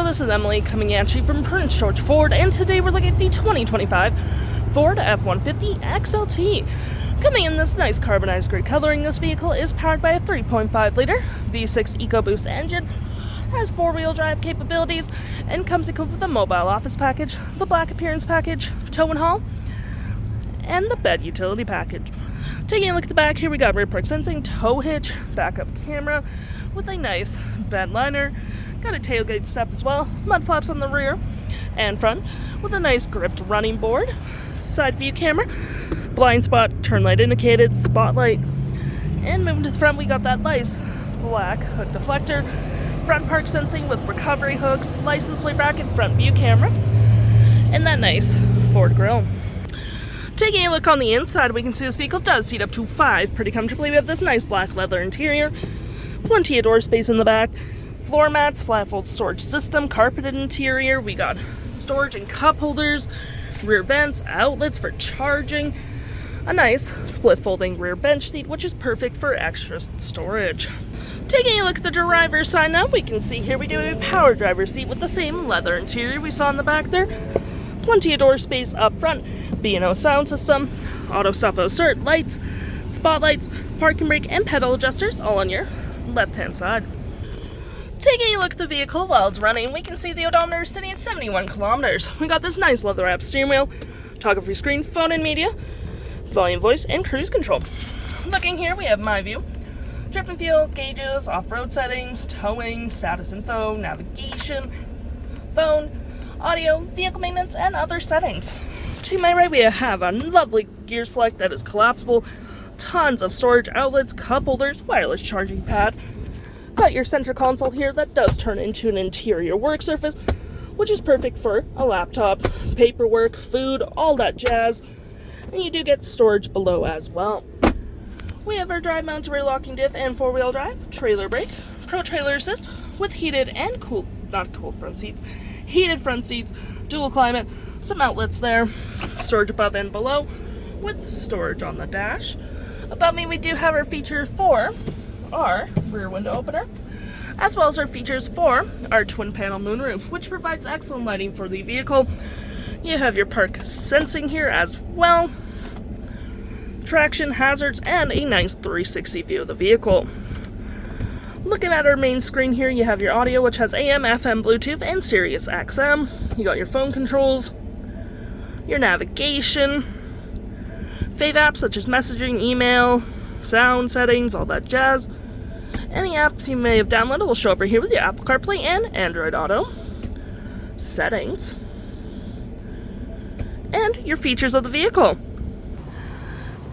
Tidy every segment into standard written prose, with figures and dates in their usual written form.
this is Emily coming at you from Prince George Ford, and today we're looking at the 2025 Ford F-150 XLT. Coming in this nice carbonized gray coloring, this vehicle is powered by a 3.5-liter V6 EcoBoost engine, has 4-wheel drive capabilities, and comes equipped with a mobile office package, the black appearance package, tow and haul, and the bed utility package. Taking a look at the back here, we got rear park sensing, tow hitch, backup camera with a nice bed liner. Got a tailgate step as well, mud flaps on the rear and front with a nice gripped running board, side view camera, blind spot, turn light indicated, spotlight, and moving to the front we got that nice black hood deflector, front park sensing with recovery hooks, license plate bracket, front view camera, and that nice Ford grille. Taking a look on the inside, we can see this vehicle does seat up to 5 pretty comfortably. We have this nice black leather interior, plenty of door space in the back, floor mats, flat fold storage system, carpeted interior. We got storage and cup holders, rear vents, outlets for charging, a nice split folding rear bench seat, which is perfect for extra storage. Taking a look at the driver's side now, we can see here we do have a power driver's seat with the same leather interior we saw in the back there. Plenty of door space up front, B&O sound system, auto stop start, lights, spotlights, parking brake, and pedal adjusters all on your left-hand side. Taking a look at the vehicle while it's running, we can see the odometer is sitting at 71 kilometers. We got this nice leather-wrapped steering wheel, toggle-free screen, phone and media, volume, voice, and cruise control. Looking here, we have My View, trip and fuel, gauges, off-road settings, towing, status info, navigation, phone, audio, vehicle maintenance, and other settings. To my right, we have a lovely gear select that is collapsible, tons of storage outlets, cup holders, wireless charging pad. Got your center console here that does turn into an interior work surface, which is perfect for a laptop, paperwork, food, all that jazz. And you do get storage below as well. We have our drive mounted rear locking diff and 4-wheel drive, trailer brake, pro trailer assist with heated and heated front seats, dual climate, some outlets there, storage above and below with storage on the dash. Above me we do have our feature for our rear window opener, as well as our features for our twin panel moonroof, which provides excellent lighting for the vehicle. You have your park sensing here as well, traction, hazards, and a nice 360 view of the vehicle. Looking at our main screen here, you have your audio, which has AM, FM, Bluetooth, and Sirius XM. You got your phone controls, your navigation, fave apps such as messaging, email, sound settings, all that jazz. Any apps you may have downloaded will show over here with your Apple CarPlay and Android Auto settings, and your features of the vehicle.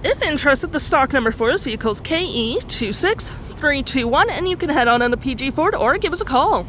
If interested, the stock number for this vehicle is KE26321, and you can head on into PG Ford or give us a call.